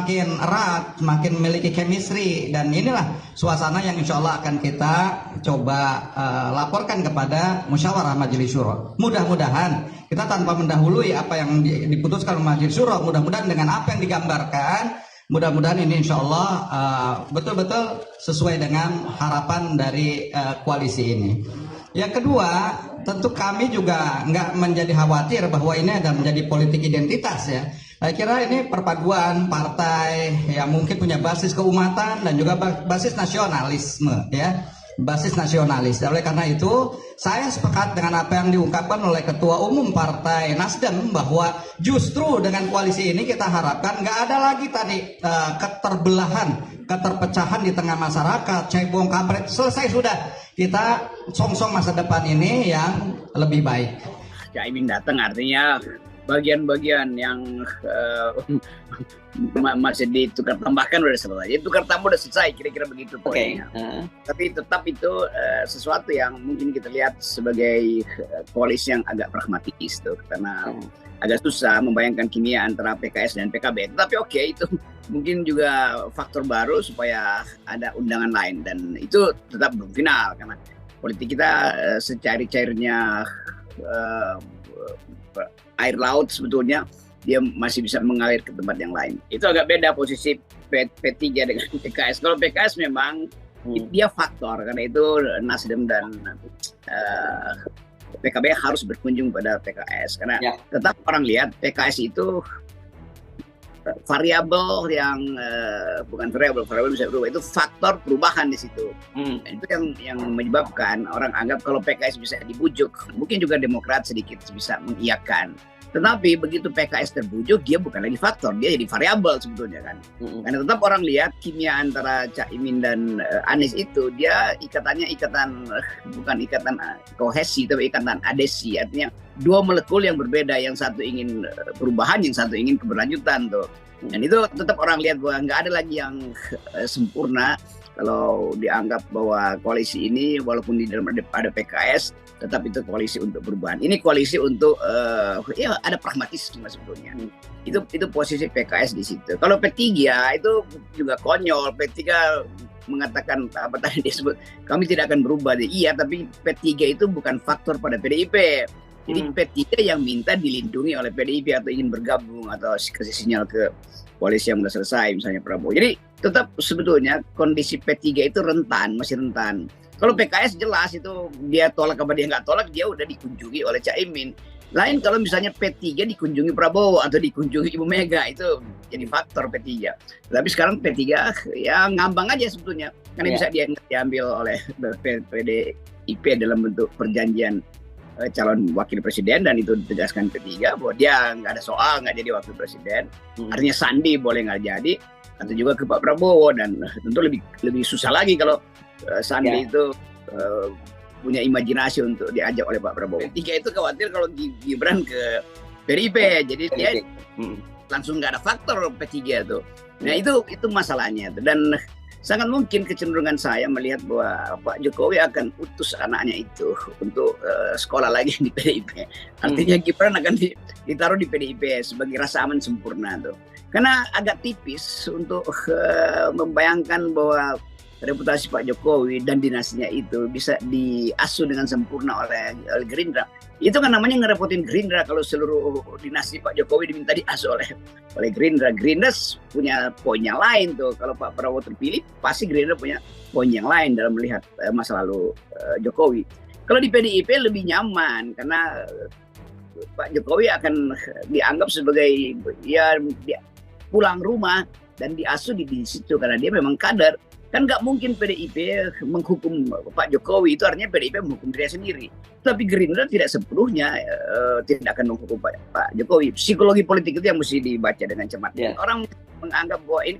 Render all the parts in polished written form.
semakin erat, semakin memiliki chemistry, dan inilah suasana yang insya Allah akan kita coba laporkan kepada musyawarah Majelis Syuro. Mudah-mudahan kita tanpa mendahului apa yang diputuskan Majelis Syuro, mudah-mudahan dengan apa yang digambarkan, mudah-mudahan ini insya Allah betul-betul sesuai dengan harapan dari koalisi ini. Yang kedua, tentu kami juga nggak menjadi khawatir bahwa ini ada menjadi politik identitas ya. Saya kira ini perpaduan partai yang mungkin punya basis keumatan dan juga basis nasionalisme ya. Basis nasionalis. Oleh karena itu, saya sepakat dengan apa yang diungkapkan oleh Ketua Umum Partai Nasdem bahwa justru dengan koalisi ini kita harapkan nggak ada lagi tadi keterbelahan, keterpecahan di tengah masyarakat, cebong kampret, selesai sudah. Kita song-song masa depan ini yang lebih baik. Caimin datang artinya bagian-bagian yang masih ditukar tambahkan udah selesai. Tukar tambah udah selesai, kira-kira begitu poinnya. Tapi tetap itu sesuatu yang mungkin kita lihat sebagai koalisi yang agak pragmatis tuh, karena agak susah membayangkan kimia antara PKS dan PKB. Tapi oke, itu mungkin juga faktor baru supaya ada undangan lain, dan itu tetap belum final karena politik kita secair-cairnya air laut sebetulnya dia masih bisa mengalir ke tempat yang lain. Itu agak beda posisi P3 dengan PKS. Kalau PKS memang dia faktor, karena itu Nasdem dan PKB harus berkunjung pada PKS karena tetap orang lihat PKS itu variabel yang bukan variabel bisa berubah, itu faktor perubahan di situ. Itu yang menyebabkan orang anggap kalau PKS bisa dibujuk, mungkin juga Demokrat sedikit bisa mengiyakan. Tetapi begitu PKS terbujuk, dia bukan lagi faktor, dia jadi variabel sebetulnya kan. Karena tetap orang lihat kimia antara Caimin dan Anies itu, dia ikatannya bukan ikatan kohesi, tapi ikatan adesi. Artinya dua molekul yang berbeda, yang satu ingin perubahan, yang satu ingin keberlanjutan tuh. Dan itu tetap orang lihat bahwa nggak ada lagi yang sempurna. Kalau dianggap bahwa koalisi ini walaupun di dalam ada PKS, tetap itu koalisi untuk perubahan. Ini koalisi untuk ya ada pragmatisme sebetulnya. Itu posisi PKS di situ. Kalau P3 itu juga konyol. P3 mengatakan apa tadi disebut, kami tidak akan berubah. Iya, tapi P3 itu bukan faktor pada PDIP. Jadi P3 yang minta dilindungi oleh PDIP atau ingin bergabung atau kasih sinyal ke koalisi yang sudah selesai, misalnya Prabowo. Jadi tetap sebetulnya kondisi P3 itu masih rentan. Kalau PKS jelas itu dia tolak apa dia nggak tolak, dia udah dikunjungi oleh Caimin. Lain kalau misalnya P3 dikunjungi Prabowo atau dikunjungi Ibu Mega, itu jadi faktor P3. Tapi sekarang P3 ya ngambang aja sebetulnya, karena bisa diambil oleh PDIP dalam bentuk perjanjian calon wakil presiden, dan itu ditegaskan P3 bahwa dia nggak ada soal nggak jadi wakil presiden. Artinya Sandi boleh nggak jadi, atau juga ke Pak Prabowo, dan tentu lebih susah lagi kalau Sandi itu punya imajinasi untuk diajak oleh Pak Prabowo. P3 itu khawatir kalau Gibran ke PDIP, jadi dia langsung nggak ada faktor P3 itu. Nah itu masalahnya, dan sangat mungkin kecenderungan saya melihat bahwa Pak Jokowi akan utus anaknya itu untuk sekolah lagi di PDIP. Artinya Gibran akan ditaruh di PDIP sebagai rasa aman sempurna tuh. Karena agak tipis untuk membayangkan bahwa reputasi Pak Jokowi dan dinastinya itu bisa diasuh dengan sempurna oleh Gerindra. Itu kan namanya ngerepotin Gerindra kalau seluruh dinasti Pak Jokowi diminta diasuh oleh Gerindra. Gerindra punya poin yang lain tuh. Kalau Pak Prabowo terpilih, pasti Gerindra punya poin yang lain dalam melihat masa lalu Jokowi. Kalau di PDIP lebih nyaman karena Pak Jokowi akan dianggap sebagai pulang rumah dan diasuh di situ karena dia memang kader. Kan nggak mungkin PDIP menghukum Pak Jokowi, itu artinya PDIP menghukum dirinya sendiri. Tapi Gerindra tidak sepenuhnya tidak akan menghukum Pak Jokowi. Psikologi politik itu yang mesti dibaca dengan cermat. Orang menganggap bahwa ini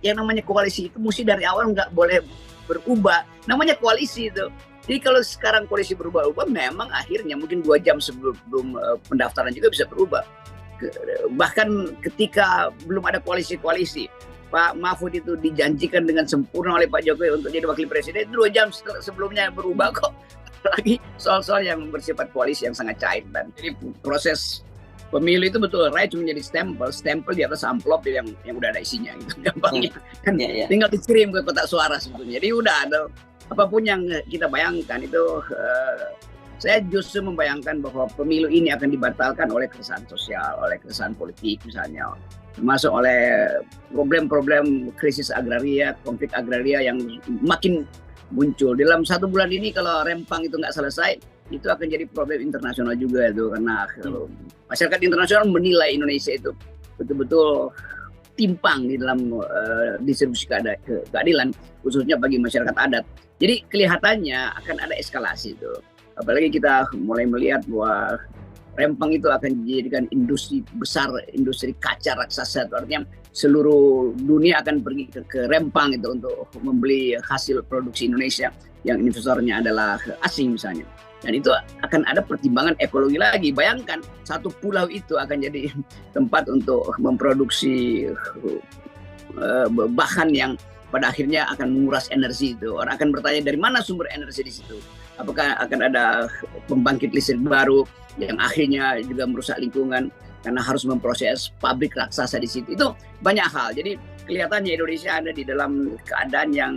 yang namanya koalisi itu mesti dari awal nggak boleh berubah. Namanya koalisi itu. Jadi kalau sekarang koalisi berubah-ubah, memang akhirnya mungkin 2 jam sebelum pendaftaran juga bisa berubah. Bahkan ketika belum ada koalisi-koalisi, Pak Mahfud itu dijanjikan dengan sempurna oleh Pak Jokowi untuk jadi wakil presiden, 2 jam sebelumnya berubah kok. Lagi soal-soal yang bersifat koalisi yang sangat cair. Dan jadi proses pemilu itu betul, rakyat cuma jadi stempel di atas amplop yang udah ada isinya gitu, gampangnya kan tinggal dikirim ke kotak suara sebetulnya. Jadi udah ada apapun yang kita bayangkan itu, saya justru membayangkan bahwa pemilu ini akan dibatalkan oleh keresahan sosial, oleh keresahan politik misalnya, termasuk oleh problem-problem krisis agraria, konflik agraria yang makin muncul. Dalam 1 bulan ini kalau Rempang itu nggak selesai, itu akan jadi problem internasional juga itu, karena masyarakat internasional menilai Indonesia itu betul-betul timpang di dalam distribusi keadilan, khususnya bagi masyarakat adat. Jadi kelihatannya akan ada eskalasi itu. Apalagi kita mulai melihat bahwa Rempang itu akan dijadikan industri besar, industri kaca raksasa. Artinya seluruh dunia akan pergi ke Rempang itu untuk membeli hasil produksi Indonesia yang investornya adalah asing misalnya. Dan itu akan ada pertimbangan ekologi lagi. Bayangkan 1 pulau itu akan jadi tempat untuk memproduksi bahan yang pada akhirnya akan menguras energi itu. Orang akan bertanya dari mana sumber energi di situ. Apakah akan ada pembangkit listrik baru yang akhirnya juga merusak lingkungan karena harus memproses pabrik raksasa di situ. Itu banyak hal. Jadi kelihatannya Indonesia ada di dalam keadaan yang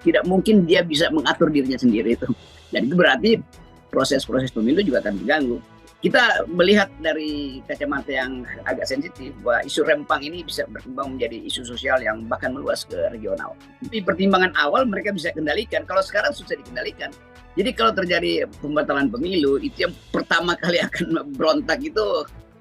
tidak mungkin dia bisa mengatur dirinya sendiri itu. Dan itu berarti proses-proses pemilu juga akan terganggu. Kita melihat dari kacamata yang agak sensitif bahwa isu Rempang ini bisa berkembang menjadi isu sosial yang bahkan meluas ke regional. Tapi pertimbangan awal mereka bisa kendalikan, kalau sekarang susah dikendalikan. Jadi kalau terjadi pembatalan pemilu, itu yang pertama kali akan berontak itu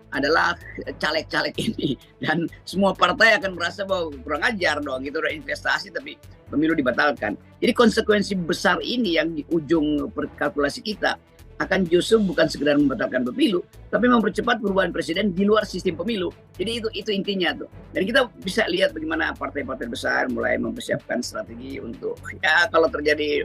adalah caleg-caleg ini. Dan semua partai akan merasa bahwa kurang ajar dong, itu udah investasi tapi pemilu dibatalkan. Jadi konsekuensi besar ini yang di ujung kalkulasi kita akan justru bukan sekedar membatalkan pemilu, tapi mempercepat perubahan presiden di luar sistem pemilu. Jadi itu intinya tuh. Dan kita bisa lihat bagaimana partai-partai besar mulai mempersiapkan strategi untuk kalau terjadi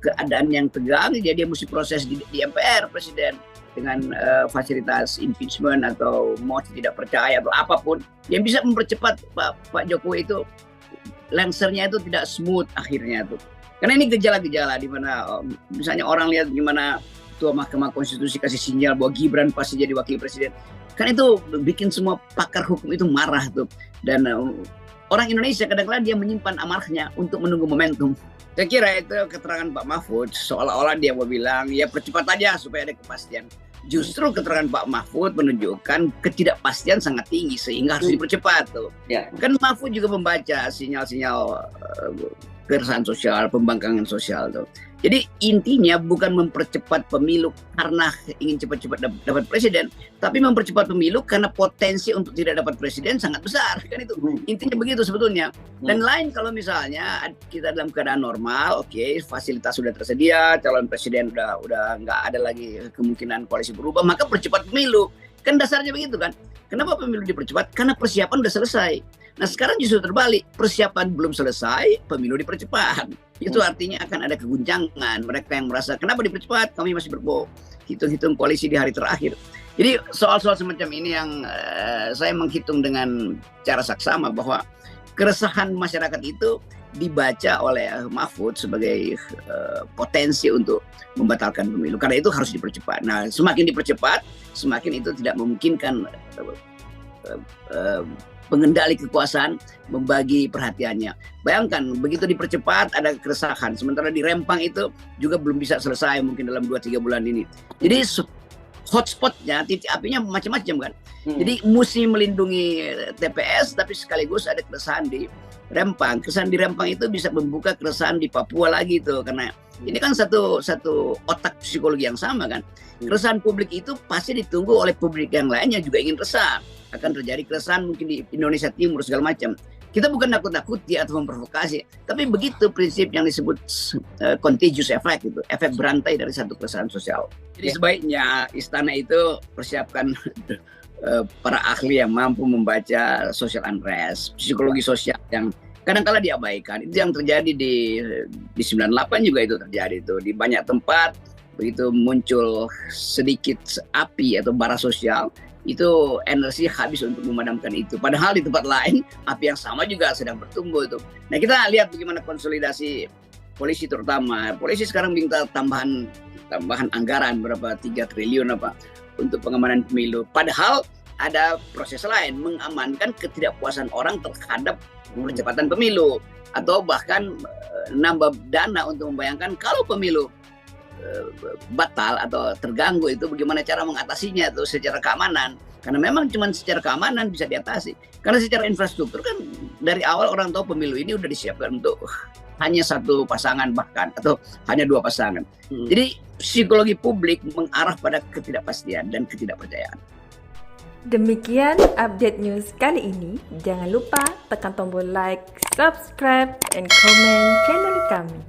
keadaan yang tegang, jadi dia mesti proses di MPR presiden dengan fasilitas impeachment atau mosi tidak percaya atau apapun yang bisa mempercepat Pak Jokowi itu lengsernya itu tidak smooth akhirnya tuh. Karena ini gejala-gejala di mana misalnya orang lihat gimana Ketua Mahkamah Konstitusi kasih sinyal bahwa Gibran pasti jadi wakil presiden. Kan itu bikin semua pakar hukum itu marah tuh. Dan orang Indonesia kadang-kadang dia menyimpan amarahnya untuk menunggu momentum. Saya kira itu keterangan Pak Mahfud seolah-olah dia mau bilang ya percepat aja supaya ada kepastian. Justru keterangan Pak Mahfud menunjukkan ketidakpastian sangat tinggi sehingga harus dipercepat tuh. Ya. Kan Mahfud juga membaca sinyal-sinyal keresahan sosial, pembangkangan sosial tuh. Jadi intinya bukan mempercepat pemilu karena ingin cepat-cepat dapat presiden, tapi mempercepat pemilu karena potensi untuk tidak dapat presiden sangat besar. Kan itu intinya begitu sebetulnya. Dan lain kalau misalnya kita dalam keadaan normal, oke, fasilitas sudah tersedia, calon presiden udah nggak ada lagi kemungkinan koalisi berubah, maka percepat pemilu. Kan dasarnya begitu kan. Kenapa pemilu dipercepat? Karena persiapan udah selesai. Nah sekarang justru terbalik, persiapan belum selesai, pemilu dipercepat. Itu artinya akan ada keguncangan. Mereka yang merasa kenapa dipercepat, kami masih hitung-hitung koalisi di hari terakhir. Jadi soal-soal semacam ini yang saya menghitung dengan cara saksama bahwa keresahan masyarakat itu dibaca oleh Mahfud sebagai potensi untuk membatalkan pemilu. Karena itu harus dipercepat. Nah semakin dipercepat, semakin itu tidak memungkinkan pengendali kekuasaan membagi perhatiannya. Bayangkan begitu dipercepat ada keresahan, sementara di Rempang itu juga belum bisa selesai mungkin dalam 2-3 bulan ini. Jadi hotspotnya, titik apinya macam-macam kan. Jadi mesti melindungi TPS tapi sekaligus ada keresahan di Rempang. Keresahan di Rempang itu bisa membuka keresahan di Papua lagi tuh, karena ini kan satu otak psikologi yang sama kan. Keresahan publik itu pasti ditunggu oleh publik yang lainnya juga ingin resah. Akan terjadi keresahan mungkin di Indonesia Timur segala macam. Kita bukan nakut-nakuti atau memprovokasi, tapi begitu prinsip yang disebut contagious effect itu, efek berantai dari satu keresahan sosial. Jadi sebaiknya istana itu persiapkan para ahli yang mampu membaca social unrest, psikologi sosial yang kadang-kala diabaikan. Itu yang terjadi di 98 juga itu terjadi itu di banyak tempat. Begitu muncul sedikit api atau bara sosial, itu energi habis untuk memadamkan itu. Padahal di tempat lain api yang sama juga sedang bertumbuh itu. Nah kita lihat bagaimana konsolidasi polisi terutama. Polisi sekarang minta tambahan anggaran berapa 3 triliun untuk pengamanan pemilu. Padahal ada proses lain mengamankan ketidakpuasan orang terhadap percepatan pemilu atau bahkan nambah dana untuk membayangkan kalau pemilu batal atau terganggu itu bagaimana cara mengatasinya itu secara keamanan. Karena memang cuma secara keamanan bisa diatasi. Karena secara infrastruktur kan dari awal orang tahu pemilu ini udah disiapkan untuk hanya satu pasangan bahkan atau hanya 2 pasangan. Jadi psikologi publik mengarah pada ketidakpastian dan ketidakpercayaan. Demikian update news kali ini. Jangan lupa tekan tombol like, subscribe, and comment channel kami.